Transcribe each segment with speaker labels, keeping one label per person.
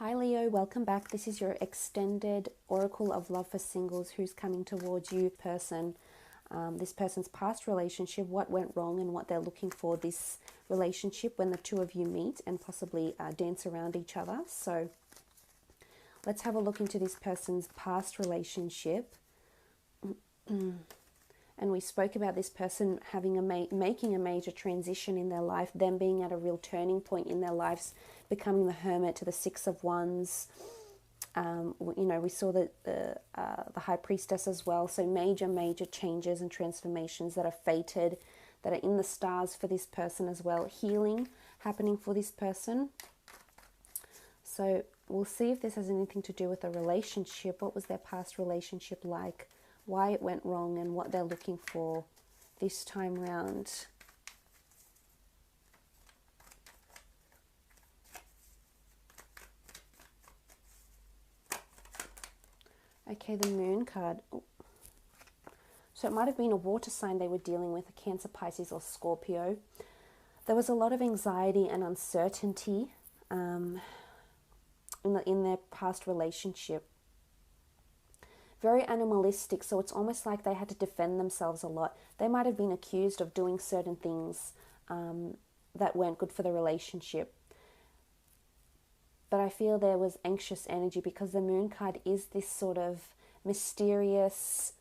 Speaker 1: Hi Leo, welcome back. This is your extended Oracle of Love for Singles who's coming towards you person. This person's past relationship, what went wrong and what they're looking for this relationship when the two of you meet and possibly dance around each other. So let's have a look into this person's past relationship. And we spoke about this person having making a major transition in their life, them being at a real turning point in their lives, becoming the Hermit to the Six of Wands. We saw the High Priestess as well. So major changes and transformations that are fated, that are in the stars for this person as well. Healing happening for this person. So we'll see if this has anything to do with a relationship. What was their past relationship like? Why it went wrong and what they're looking for this time round. Okay, the Moon card. Oh. So it might have been a water sign they were dealing with, a Cancer, Pisces or Scorpio. There was a lot of anxiety and uncertainty in their past relationship. Very animalistic, so it's almost like they had to defend themselves a lot. They might have been accused of doing certain things that weren't good for the relationship. But I feel there was anxious energy because the Moon card is this sort of mysterious,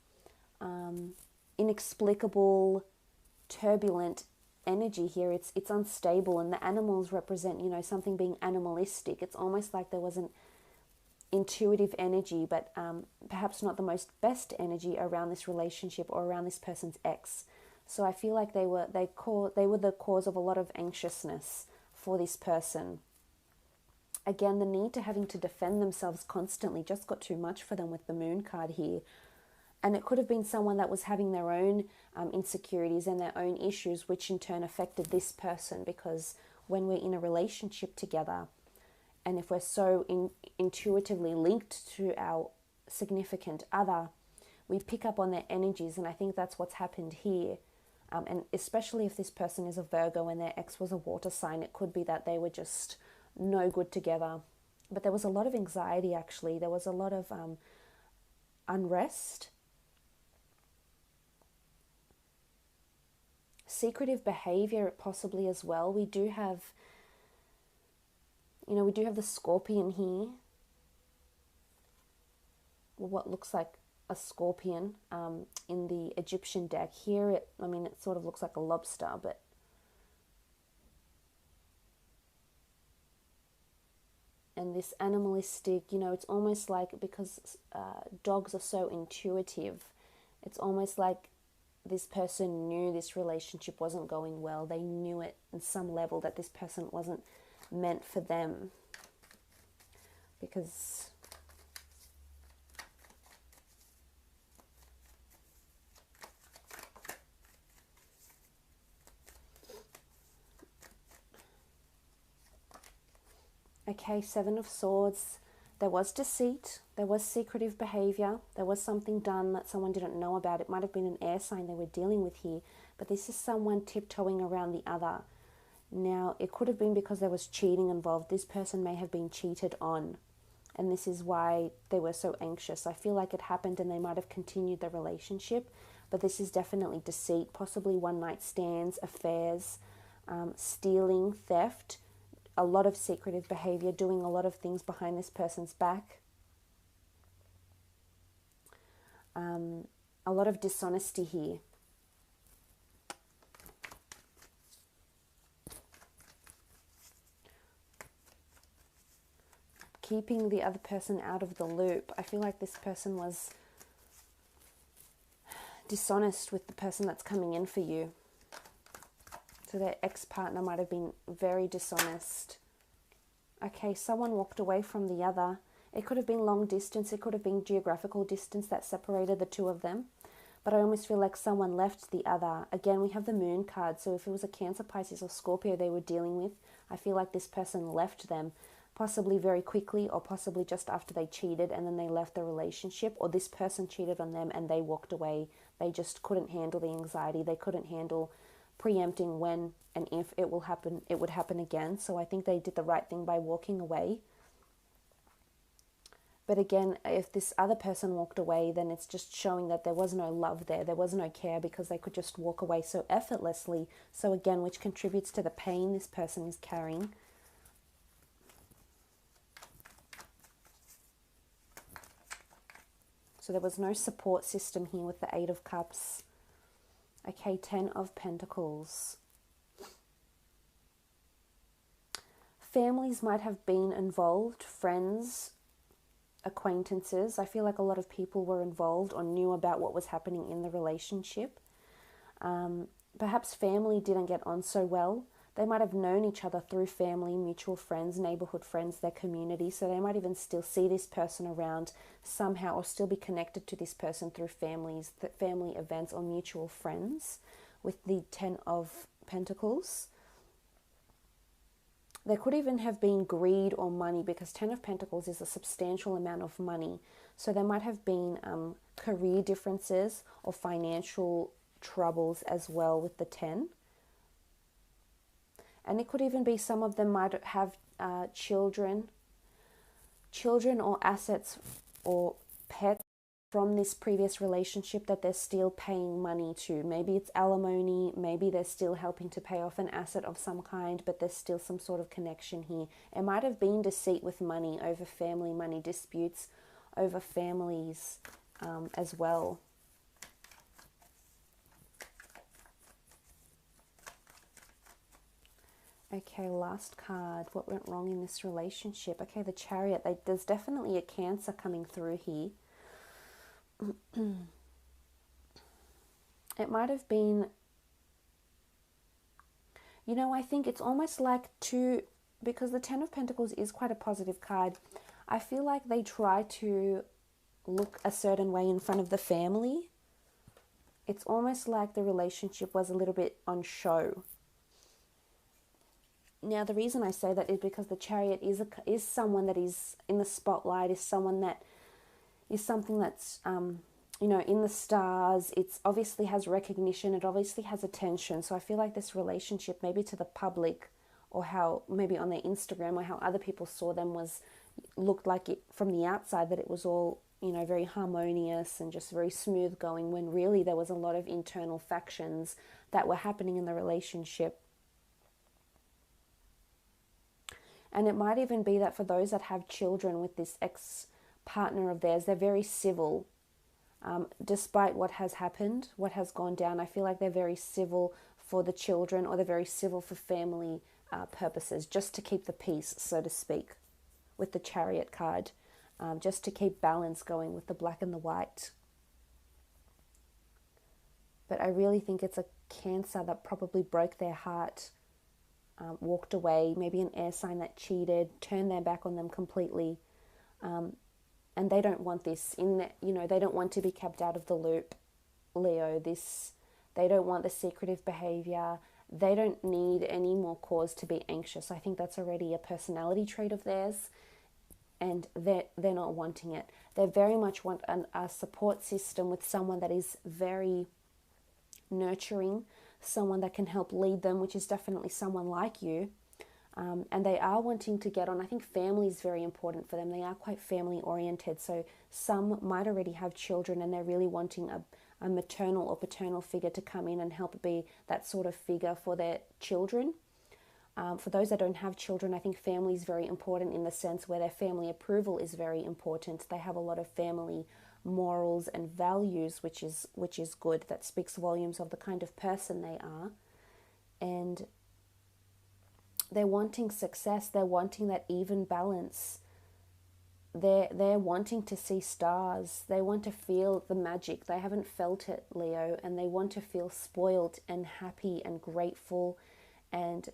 Speaker 1: inexplicable, turbulent energy here. It's unstable, and the animals represent, something being animalistic. It's almost like there wasn't intuitive energy, but perhaps not the most best energy around this relationship or around this person's ex. So I feel like they were the cause of a lot of anxiousness for this person. Again, the need to having to defend themselves constantly just got too much for them with the Moon card here. And it could have been someone that was having their own insecurities and their own issues, which in turn affected this person, because when we're in a relationship together, and if we're so intuitively linked to our significant other, we pick up on their energies, and I think that's what's happened here. And especially if this person is a Virgo and their ex was a water sign, it could be that they were just no good together. But there was a lot of anxiety, actually. There was a lot of unrest. Secretive behavior possibly as well. We do have the Scorpion here. What looks like a scorpion in the Egyptian deck. Here, it sort of looks like a lobster, but and this animalistic, it's almost like, because dogs are so intuitive, it's almost like this person knew this relationship wasn't going well. They knew it on some level that this person wasn't meant for them, because okay, Seven of Swords. There was deceit, there was secretive behavior, there was something done that someone didn't know about. It might have been an air sign they were dealing with here, but this is someone tiptoeing around the other. Now, it could have been because there was cheating involved. This person may have been cheated on, and this is why they were so anxious. I feel like it happened and they might have continued the relationship, but this is definitely deceit, possibly one-night stands, affairs, stealing, theft, a lot of secretive behavior, doing a lot of things behind this person's back. A lot of dishonesty here. Keeping the other person out of the loop. I feel like this person was dishonest with the person that's coming in for you. So their ex-partner might have been very dishonest. Okay, someone walked away from the other. It could have been long distance. It could have been geographical distance that separated the two of them. But I almost feel like someone left the other. Again, we have the Moon card. So if it was a Cancer, Pisces or Scorpio they were dealing with, I feel like this person left them, possibly very quickly or possibly just after they cheated and then they left the relationship, or this person cheated on them and they walked away. They just couldn't handle the anxiety. They couldn't handle preempting when and if it would happen again. So I think they did the right thing by walking away. But again, if this other person walked away, then it's just showing that there was no love there. There was no care because they could just walk away so effortlessly. So again, which contributes to the pain this person is carrying. So there was no support system here with the Eight of Cups. Okay, Ten of Pentacles. Families might have been involved, friends, acquaintances. I feel like a lot of people were involved or knew about what was happening in the relationship. Perhaps family didn't get on so well. They might have known each other through family, mutual friends, neighborhood friends, their community. So they might even still see this person around somehow or still be connected to this person through family events or mutual friends with the Ten of Pentacles. There could even have been greed or money because Ten of Pentacles is a substantial amount of money. So there might have been career differences or financial troubles as well with the 10. And it could even be some of them might have children or assets or pets from this previous relationship that they're still paying money to. Maybe it's alimony, maybe they're still helping to pay off an asset of some kind, but there's still some sort of connection here. It might have been deceit with money over family, money disputes over families as well. Okay, last card. What went wrong in this relationship? Okay, the Chariot. There's definitely a Cancer coming through here. It might have been, I think it's almost like because the Ten of Pentacles is quite a positive card. I feel like they try to look a certain way in front of the family. It's almost like the relationship was a little bit on show. Now, the reason I say that is because the Chariot is someone that is in the spotlight, is someone that is something that's, in the stars. It's obviously has recognition. It obviously has attention. So I feel like this relationship, maybe to the public or how maybe on their Instagram or how other people saw them looked like it from the outside that it was all, very harmonious and just very smooth going, when really there was a lot of internal factions that were happening in the relationship. And it might even be that for those that have children with this ex-partner of theirs, they're very civil. Despite what has happened, what has gone down, I feel like they're very civil for the children, or they're very civil for family purposes, just to keep the peace, so to speak, with the Chariot card, just to keep balance going with the black and the white. But I really think it's a Cancer that probably broke their heart, walked away, maybe an air sign that cheated, turned their back on them completely. And they don't want this they don't want to be kept out of the loop, Leo. They don't want the secretive behavior. They don't need any more cause to be anxious. I think that's already a personality trait of theirs, and they're not wanting it. They very much want a support system with someone that is very nurturing, someone that can help lead them, which is definitely someone like you. And they are wanting to get on. I think family is very important for them. They are quite family oriented. So some might already have children and they're really wanting a maternal or paternal figure to come in and help be that sort of figure for their children. For those that don't have children, I think family is very important in the sense where their family approval is very important. They have a lot of family morals and values, which is good. That speaks volumes of the kind of person they are. And they're wanting success. They're wanting that even balance. They're wanting to see stars. They want to feel the magic. They haven't felt it, Leo, and they want to feel spoiled and happy and grateful. And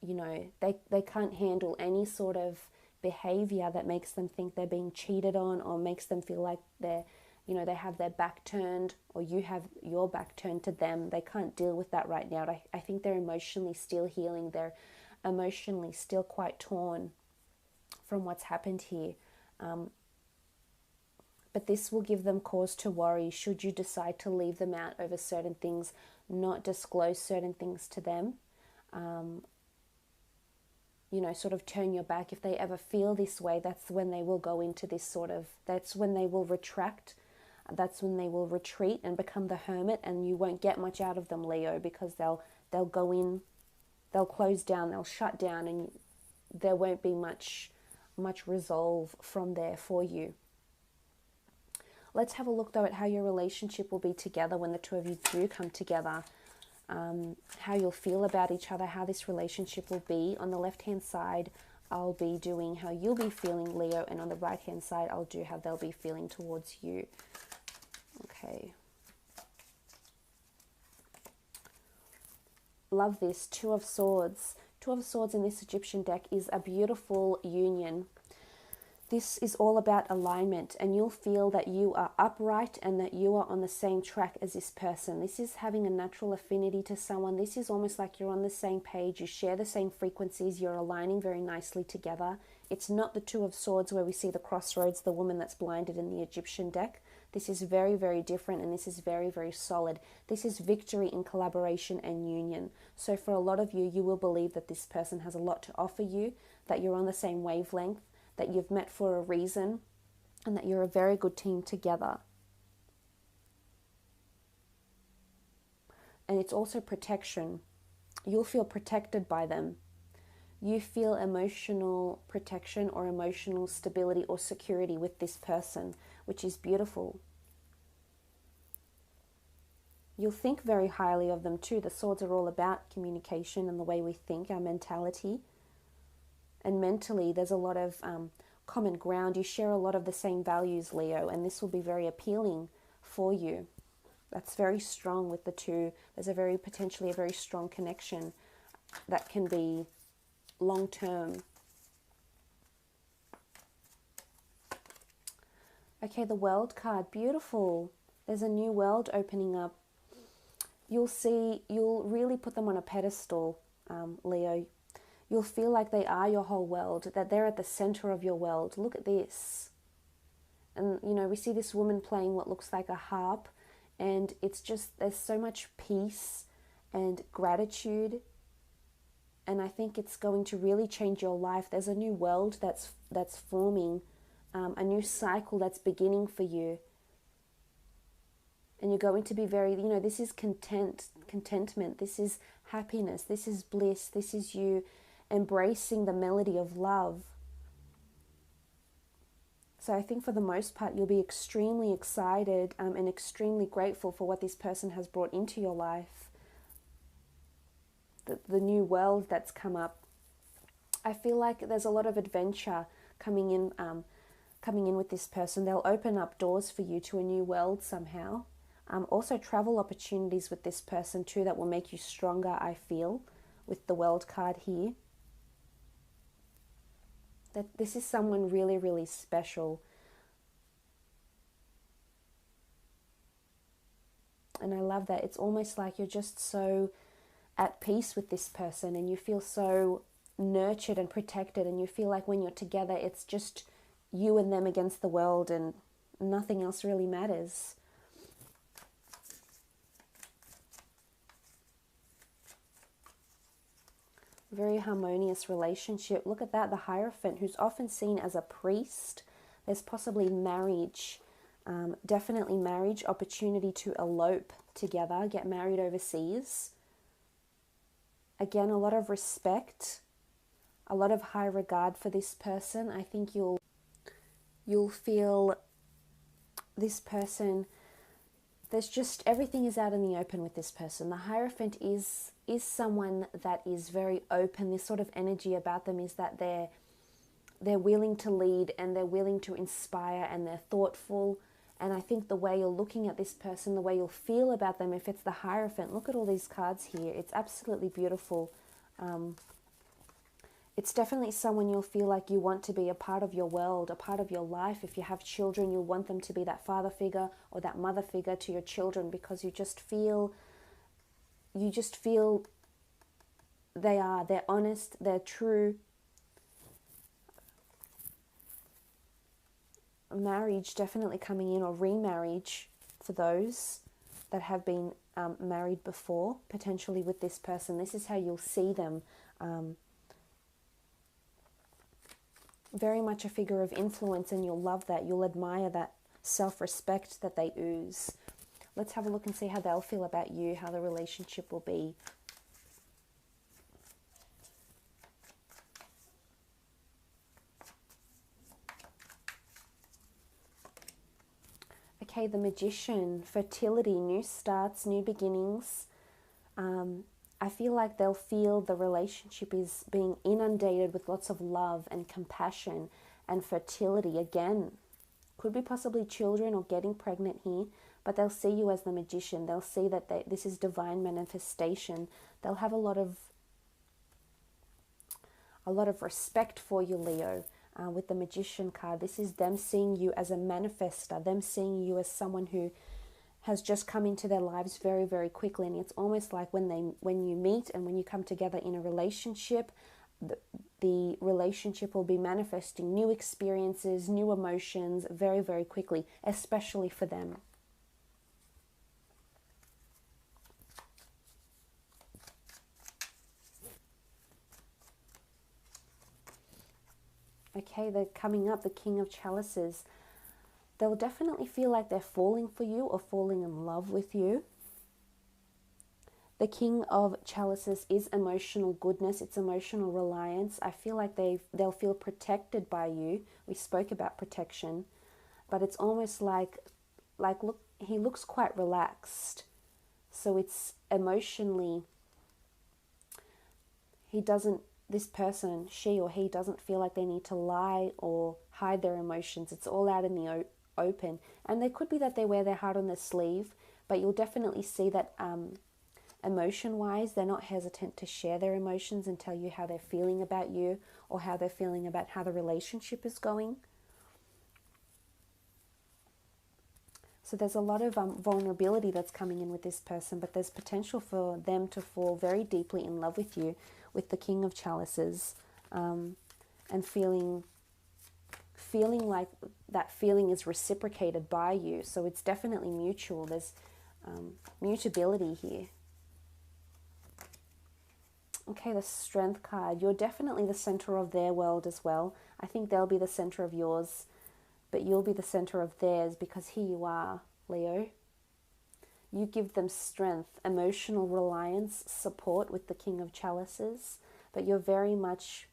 Speaker 1: they can't handle any sort of behavior that makes them think they're being cheated on, or makes them feel like they have their back turned, or you have your back turned to them. They can't deal with that right now. I think they're emotionally still healing. They're emotionally still quite torn from what's happened here. But this will give them cause to worry should you decide to leave them out over certain things, not disclose certain things to them. sort of turn your back, if they ever feel this way, that's when they will go into this that's when they will retract. That's when they will retreat and become the hermit, and you won't get much out of them, Leo, because they'll go in, they'll close down, they'll shut down, and there won't be much resolve from there for you. Let's have a look though at how your relationship will be together when the two of you do come together. How you'll feel about each other, how this relationship will be. On the left hand side, I'll be doing how you'll be feeling, Leo, and on the right hand side, I'll do how they'll be feeling towards you. Okay. Love this. Two of Swords. Two of Swords in this Egyptian deck is a beautiful union. This is all about alignment, and you'll feel that you are upright and that you are on the same track as this person. This is having a natural affinity to someone. This is almost like you're on the same page. You share the same frequencies. You're aligning very nicely together. It's not the Two of Swords where we see the crossroads, the woman that's blinded in the Egyptian deck. This is very, very different, and this is very, very solid. This is victory in collaboration and union. So for a lot of you, you will believe that this person has a lot to offer you, that you're on the same wavelength, that you've met for a reason, and that you're a very good team together. And it's also protection. You'll feel protected by them. You feel emotional protection or emotional stability or security with this person, which is beautiful. You'll think very highly of them too. The swords are all about communication and the way we think, our mentality. And mentally, there's a lot of common ground. You share a lot of the same values, Leo, and this will be very appealing for you. That's very strong with the two. There's potentially a very strong connection that can be long-term. Okay, the World card, beautiful. There's a new world opening up. You'll really put them on a pedestal, Leo. You'll feel like they are your whole world, that they're at the center of your world. Look at this. And, we see this woman playing what looks like a harp, and it's just, there's so much peace and gratitude. And I think it's going to really change your life. There's a new world that's forming, a new cycle that's beginning for you. And you're going to be very, this is contentment, this is happiness, this is bliss, this is you embracing the melody of love. So I think for the most part, you'll be extremely excited and extremely grateful for what this person has brought into your life. The new world that's come up. I feel like there's a lot of adventure coming in with this person. They'll open up doors for you to a new world somehow. Also travel opportunities with this person too that will make you stronger, I feel, with the World card here. That this is someone really, really special. And I love that. It's almost like you're just so at peace with this person, and you feel so nurtured and protected, and you feel like when you're together, it's just you and them against the world, and nothing else really matters. Very harmonious relationship. Look at that, the Hierophant, who's often seen as a priest. There's possibly marriage, definitely marriage, opportunity to elope together, get married overseas. Again, a lot of respect, a lot of high regard for this person. I think you'll feel this person, there's just, everything is out in the open with this person. The Hierophant is someone that is very open. This sort of energy about them is that they're willing to lead, and they're willing to inspire, and they're thoughtful. And I think the way you're looking at this person, the way you'll feel about them, if it's the Hierophant, look at all these cards here. It's absolutely beautiful. It's definitely someone you'll feel like you want to be a part of your world, a part of your life. If you have children, you'll want them to be that father figure or that mother figure to your children, because you just feel they're honest, they're true. Marriage definitely coming in, or remarriage for those that have been married before, potentially with this person. This is how you'll see them. Very much a figure of influence, and you'll love that. You'll admire that self-respect that they ooze. Let's have a look and see how they'll feel about you, how the relationship will be. Okay, the Magician, fertility, new starts, new beginnings. I feel like they'll feel the relationship is being inundated with lots of love and compassion and fertility. Again, could be possibly children or getting pregnant here, but they'll see you as the Magician. They'll see that this is divine manifestation. They'll have a lot of respect for you, Leo. With the Magician card, this is them seeing you as a manifester, them seeing you as someone who has just come into their lives very, very quickly. And it's almost like when you meet and when you come together in a relationship, the relationship will be manifesting new experiences, new emotions very, very quickly, especially for them. Okay, they're coming up, the King of Chalices. They'll definitely feel like they're falling for you or falling in love with you. The King of Chalices is emotional goodness. It's emotional reliance. I feel like they'll feel protected by you. We spoke about protection. But it's almost like look, he looks quite relaxed. So it's emotionally, this person, she or he, doesn't feel like they need to lie or hide their emotions. It's all out in the open. And there could be that they wear their heart on their sleeve, but you'll definitely see that emotion-wise, they're not hesitant to share their emotions and tell you how they're feeling about you or how they're feeling about how the relationship is going. So there's a lot of vulnerability that's coming in with this person, but there's potential for them to fall very deeply in love with you, with the King of Chalices, and feeling like that feeling is reciprocated by you. So it's definitely mutual. There's mutability here. Okay, the Strength card. You're definitely the center of their world as well. I think they'll be the center of yours, but you'll be the center of theirs, because here you are, Leo. You give them strength, emotional reliance, support with the King of Chalices, but you're very much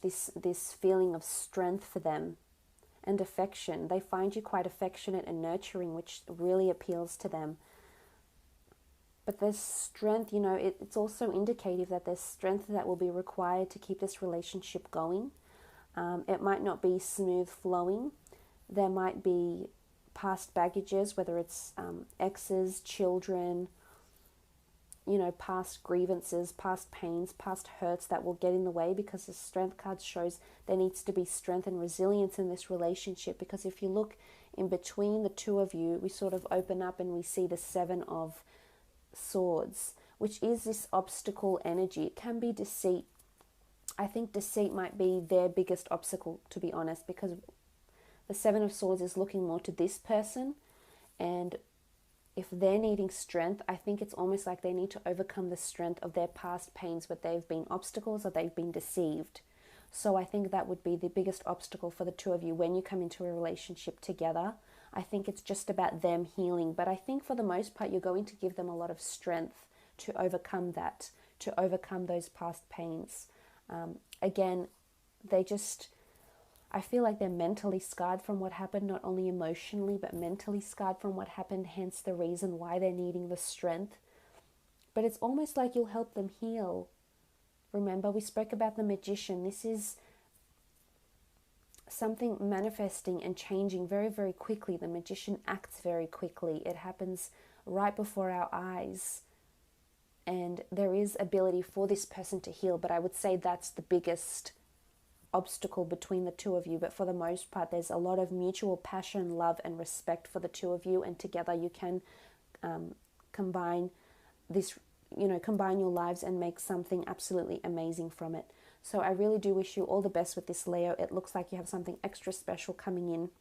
Speaker 1: this feeling of strength for them and affection. They find you quite affectionate and nurturing, which really appeals to them. But there's strength, it's also indicative that there's strength that will be required to keep this relationship going. It might not be smooth flowing. There might be past baggages, whether it's exes, children, past grievances, past pains, past hurts that will get in the way, because the Strength card shows there needs to be strength and resilience in this relationship. Because if you look in between the two of you, we sort of open up and we see the Seven of Swords, which is this obstacle energy. It can be deceit. I think deceit might be their biggest obstacle, to be honest, because the Seven of Swords is looking more to this person, and if they're needing strength, I think it's almost like they need to overcome the strength of their past pains, where they've been obstacles or they've been deceived. So I think that would be the biggest obstacle for the two of you when you come into a relationship together. I think it's just about them healing, but I think for the most part you're going to give them a lot of strength to overcome that, to overcome those past pains. Again, I feel like they're mentally scarred from what happened, not only emotionally, but mentally scarred from what happened, hence the reason why they're needing the strength. But it's almost like you'll help them heal. Remember, we spoke about the Magician. This is something manifesting and changing very, very quickly. The Magician acts very quickly. It happens right before our eyes. And there is ability for this person to heal, but I would say that's the biggest obstacle between the two of you. But for the most part, there's a lot of mutual passion, love, and respect for the two of you, and together you can combine your lives and make something absolutely amazing from it. So I really do wish you all the best with this, Leo. It looks like you have something extra special coming in.